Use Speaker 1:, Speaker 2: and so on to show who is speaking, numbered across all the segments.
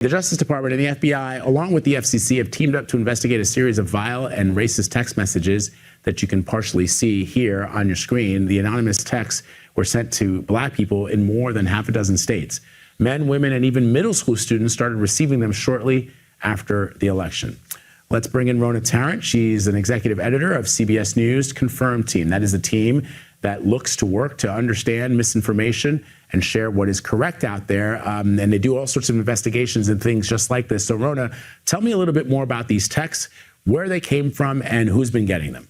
Speaker 1: The Justice Department and the FBI, along with the FCC, have teamed up to investigate a series of vile and racist text messages that you can partially see here on your screen. The anonymous texts were sent to black people in more than half a dozen states. Men, women, and even middle school students started receiving them shortly after the election. Let's bring in Rona Tarrant. She's an executive editor of CBS News Confirmed Team. That is a team that looks to work to understand misinformation and share what is correct out there. And they do all sorts of investigations and things just like this. So, Rona, tell me a little bit more about these texts, where they came from, and who's been getting them.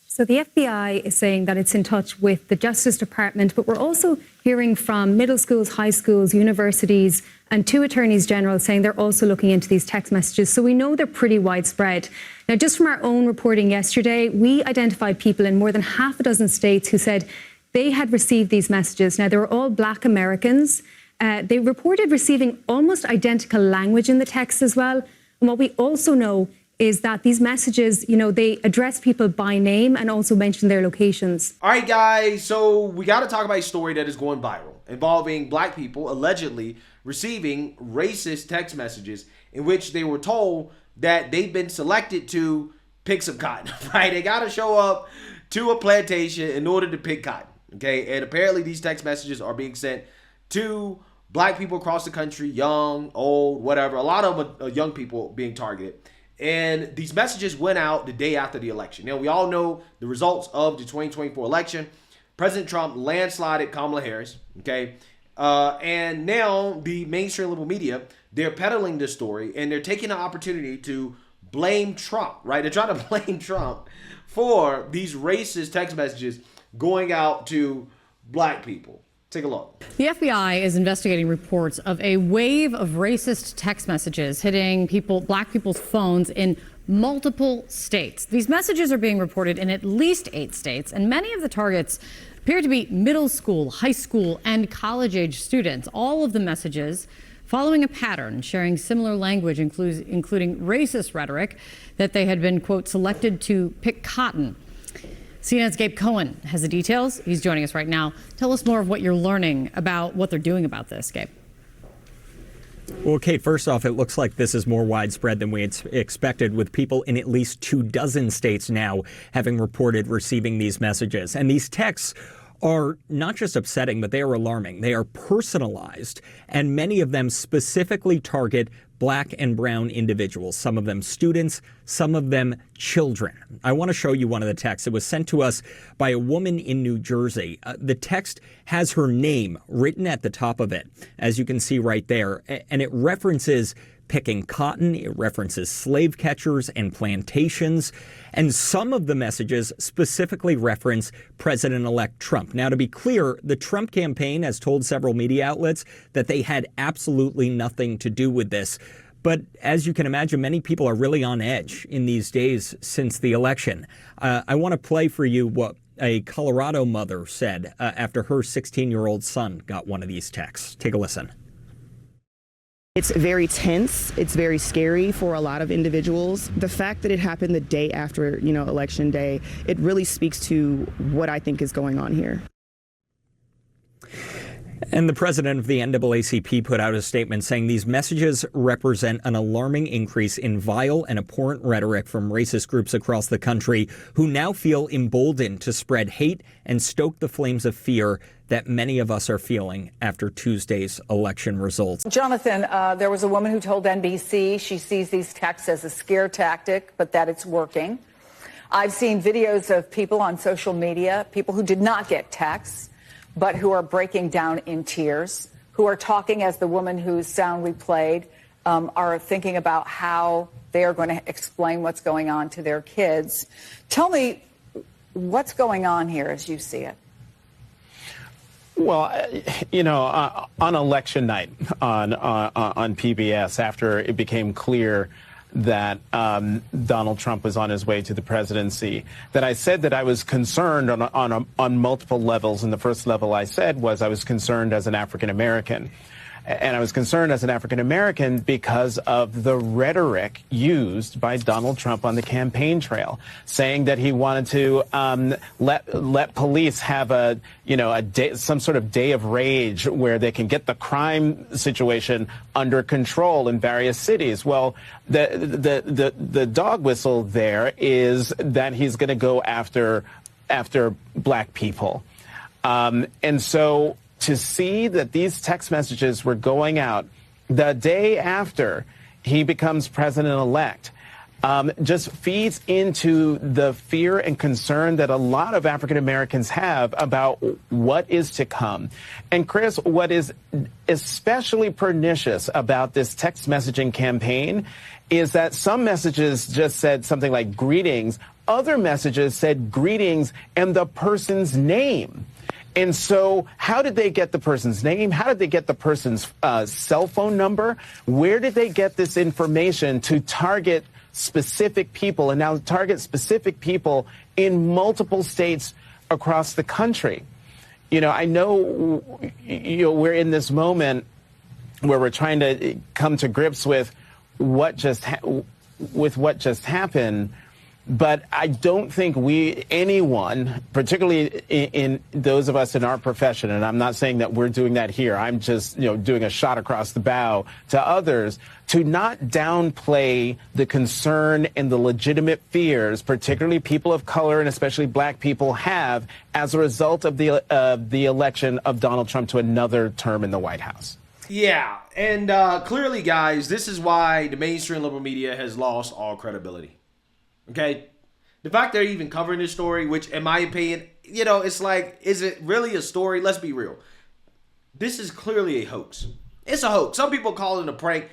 Speaker 2: So the FBI is saying that it's in touch with the Justice Department, but we're also hearing from middle schools, high schools, universities, and 2 attorneys general saying they're also looking into these text messages. So we know they're pretty widespread. Now, just from our own reporting yesterday, we identified people in more than half a dozen states who said they had received these messages. Now, they were all black Americans. They reported receiving almost identical language in the text as well. And what we also know is that these messages, you know, they address people by name and also mention their locations.
Speaker 3: All right, guys, so we got to talk about a story that is going viral involving black people allegedly receiving racist text messages in which they were told that they've been selected to pick some cotton, right? They got to show up to a plantation in order to pick cotton, okay? And apparently these text messages are being sent to black people across the country, young, old, whatever. A lot of them are young people being targeted. And these messages went out the day after the election. Now, we all know the results of the 2024 election. President Trump landslided Kamala Harris, okay? And now the mainstream liberal media, they're peddling this story, and they're taking the opportunity to blame Trump, right? They're trying to blame Trump for these racist text messages going out to black people. Take a look.
Speaker 4: The FBI is investigating reports of a wave of racist text messages hitting black people's phones in multiple states. These messages are being reported in at least 8 states, and many of the targets appear to be middle school, high school, and college-age students. All of the messages following a pattern, sharing similar language, including racist rhetoric, that they had been, quote, selected to pick cotton. CNN's Gabe Cohen has the details. He's joining us right now. Tell us more of what you're learning about what they're doing about this, Gabe.
Speaker 5: Well, Kate, first off, it looks like this is more widespread than we had expected, with people in at least 24 states now having reported receiving these messages. And these texts are not just upsetting, but they are alarming. They are personalized, and many of them specifically target black and brown individuals, some of them students, some of them children. I want to show you one of the texts. It was sent to us by a woman in New Jersey. The text has her name written at the top of it, as you can see right there, and it references picking cotton, it references slave catchers and plantations, and some of the messages specifically reference President-elect Trump. Now, to be clear, the Trump campaign has told several media outlets that they had absolutely nothing to do with this. But as you can imagine, many people are really on edge in these days since the election. I want to play for you what a Colorado mother said after her 16-year-old son got one of these texts. Take a listen.
Speaker 6: It's very tense. It's very scary for a lot of individuals. The fact that it happened the day after, Election Day, it really speaks to what I think is going on here.
Speaker 5: And the president of the NAACP put out a statement saying these messages represent an alarming increase in vile and abhorrent rhetoric from racist groups across the country who now feel emboldened to spread hate and stoke the flames of fear that many of us are feeling after Tuesday's election results.
Speaker 7: Jonathan, there was a woman who told NBC she sees these texts as a scare tactic, but that it's working. I've seen videos of people on social media, people who did not get texts, but who are breaking down in tears, who are talking, as the woman whose sound we played, are thinking about how they are going to explain what's going on to their kids. Tell me what's going on here as you see it.
Speaker 8: Well, on election night on PBS, after it became clear that Donald Trump was on his way to the presidency, that I said that I was concerned on multiple levels. And the first level I said was I was concerned as an African American. And I was concerned as an African American because of the rhetoric used by Donald Trump on the campaign trail, saying that he wanted to let police have a day, some sort of day of rage where they can get the crime situation under control in various cities. Well, the dog whistle there is that he's going to go after black people, and so to see that these text messages were going out the day after he becomes president-elect just feeds into the fear and concern that a lot of African Americans have about what is to come. And Chris, what is especially pernicious about this text messaging campaign is that some messages just said something like greetings. Other messages said greetings and the person's name. And so how did they get the person's name? How did they get the person's cell phone number? Where did they get this information to target specific people and now target specific people in multiple states across the country? I know we're in this moment where we're trying to come to grips with what just happened. But I don't think anyone, particularly in those of us in our profession, and I'm not saying that we're doing that here, I'm just, doing a shot across the bow to others, to not downplay the concern and the legitimate fears, particularly people of color and especially black people have as a result of the election of Donald Trump to another term in the White House.
Speaker 3: Yeah, and clearly, guys, this is why the mainstream liberal media has lost all credibility. Okay, the fact they're even covering this story, which in my opinion, it's like, is it really a story? Let's be real. This is clearly a hoax. It's a hoax. Some people call it a prank.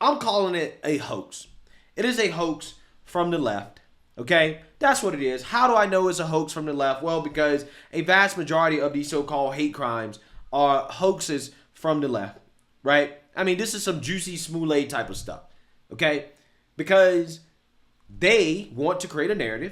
Speaker 3: I'm calling it a hoax. It is a hoax from the left. Okay, that's what it is. How do I know it's a hoax from the left? Well, because a vast majority of these so-called hate crimes are hoaxes from the left, right? I mean, this is some juicy smoulet type of stuff. Okay, because they want to create a narrative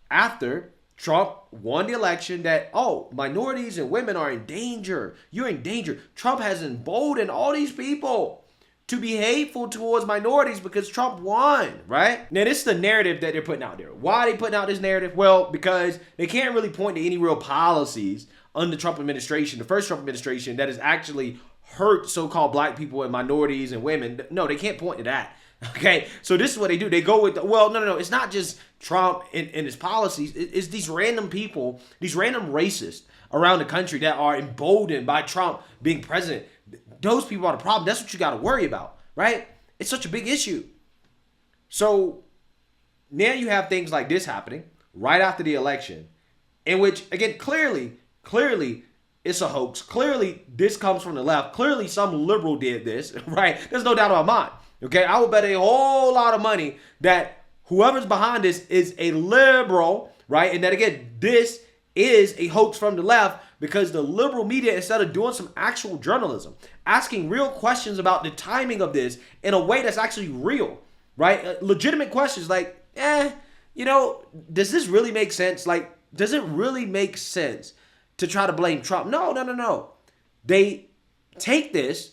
Speaker 3: after Trump won the election that, minorities and women are in danger. You're in danger. Trump has emboldened all these people to be hateful towards minorities because Trump won, right? Now, this is the narrative that they're putting out there. Why are they putting out this narrative? Well, because they can't really point to any real policies under the Trump administration, the first Trump administration, that has actually hurt so-called black people and minorities and women. No, they can't point to that. Okay, so this is what they do. They go with, no. It's not just Trump and his policies. It's these random people, these random racists around the country that are emboldened by Trump being president. Those people are the problem. That's what you got to worry about, right? It's such a big issue. So now you have things like this happening right after the election, in which, again, clearly, it's a hoax. Clearly, this comes from the left. Clearly, some liberal did this, right? There's no doubt about mine. Okay, I would bet a whole lot of money that whoever's behind this is a liberal, right? And that, again, this is a hoax from the left because the liberal media, instead of doing some actual journalism, asking real questions about the timing of this in a way that's actually real, right? Legitimate questions like, does this really make sense? Like, does it really make sense to try to blame Trump? No. They take this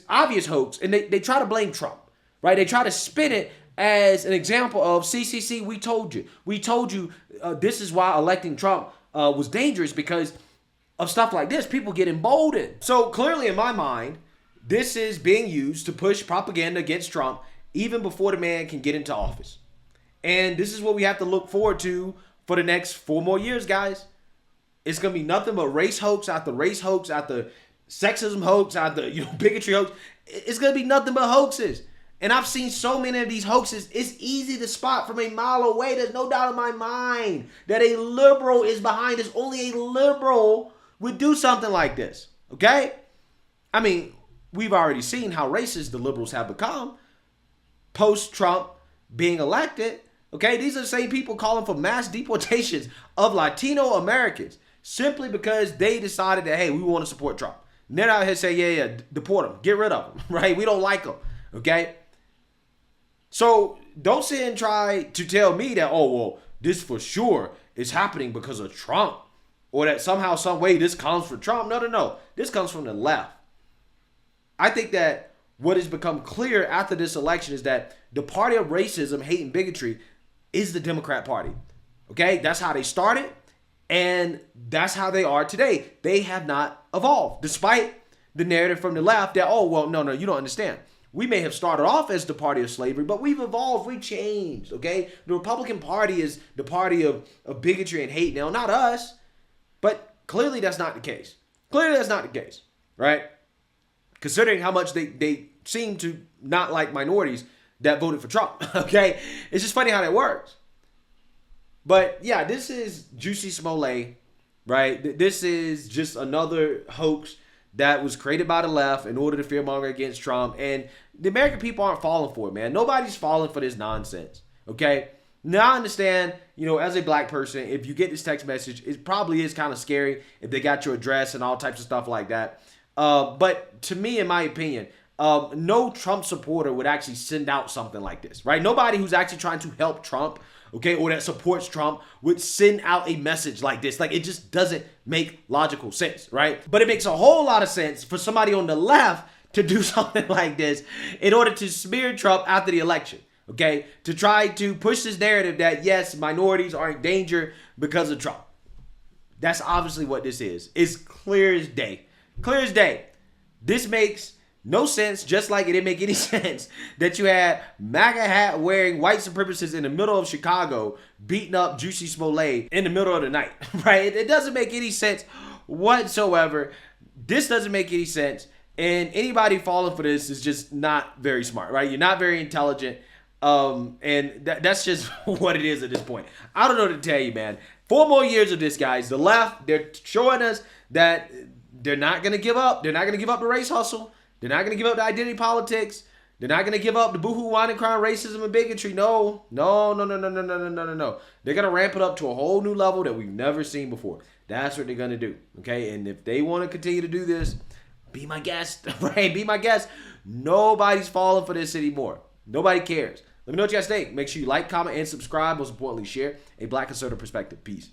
Speaker 3: obvious hoax, and they try to blame Trump, right? They try to spin it as an example of, see, we told you. We told you this is why electing Trump was dangerous because of stuff like this. People get emboldened. So clearly, in my mind, this is being used to push propaganda against Trump even before the man can get into office. And this is what we have to look forward to for the next 4 more years, guys. It's going to be nothing but race hoax after sexism hoax, bigotry hoax. It's going to be nothing but hoaxes. And I've seen so many of these hoaxes. It's easy to spot from a mile away. There's no doubt in my mind that a liberal is behind this. Only a liberal would do something like this. Okay? I mean, we've already seen how racist the liberals have become post-Trump being elected. Okay? These are the same people calling for mass deportations of Latino Americans simply because they decided that, hey, we want to support Trump. And they're out here saying, yeah, deport them. Get rid of them, right? We don't like them, okay? So don't sit and try to tell me that, this for sure is happening because of Trump, or that somehow, some way this comes from Trump. No. This comes from the left. I think that what has become clear after this election is that the party of racism, hate, and bigotry is the Democrat Party. Okay, that's how they started, and that's how they are today. They have not evolved, despite the narrative from the left that, oh, well, no, you don't understand. We may have started off as the party of slavery, but we've evolved, we've changed, okay? The Republican Party is the party of bigotry and hate now, not us, but clearly that's not the case. Clearly that's not the case, right? Considering how much they seem to not like minorities that voted for Trump, okay? It's just funny how that works. But yeah, this is Juicy Smollett, right? This is just another hoax that was created by the left in order to fearmonger against Trump. And the American people aren't falling for it, man. Nobody's falling for this nonsense, okay? Now I understand, as a black person, if you get this text message, it probably is kind of scary if they got your address and all types of stuff like that. But to me, in my opinion, no Trump supporter would actually send out something like this, right? Nobody who's actually trying to help Trump, okay, or that supports Trump would send out a message like this. Like, it just doesn't make logical sense, right? But it makes a whole lot of sense for somebody on the left to do something like this in order to smear Trump after the election, okay? To try to push this narrative that, yes, minorities are in danger because of Trump. That's obviously what this is. It's clear as day. Clear as day. This makes no sense, just like it didn't make any sense that you had MAGA hat wearing white supremacists in the middle of Chicago beating up Juicy Smollett in the middle of the night, right? It doesn't make any sense whatsoever. This doesn't make any sense. And anybody falling for this is just not very smart, right? You're not very intelligent. And that's just what it is at this point. I don't know what to tell you, man. 4 more years of this, guys. The left, they're showing us that they're not going to give up. They're not going to give up the race hustle. They're not going to give up the identity politics. They're not going to give up the boohoo, whine, and cry, racism, and bigotry. No. They're going to ramp it up to a whole new level that we've never seen before. That's what they're going to do, okay? And if they want to continue to do this, be my guest, right? Be my guest. Nobody's falling for this anymore. Nobody cares. Let me know what you guys think. Make sure you like, comment, and subscribe. Most importantly, share a Black conservative perspective. Peace.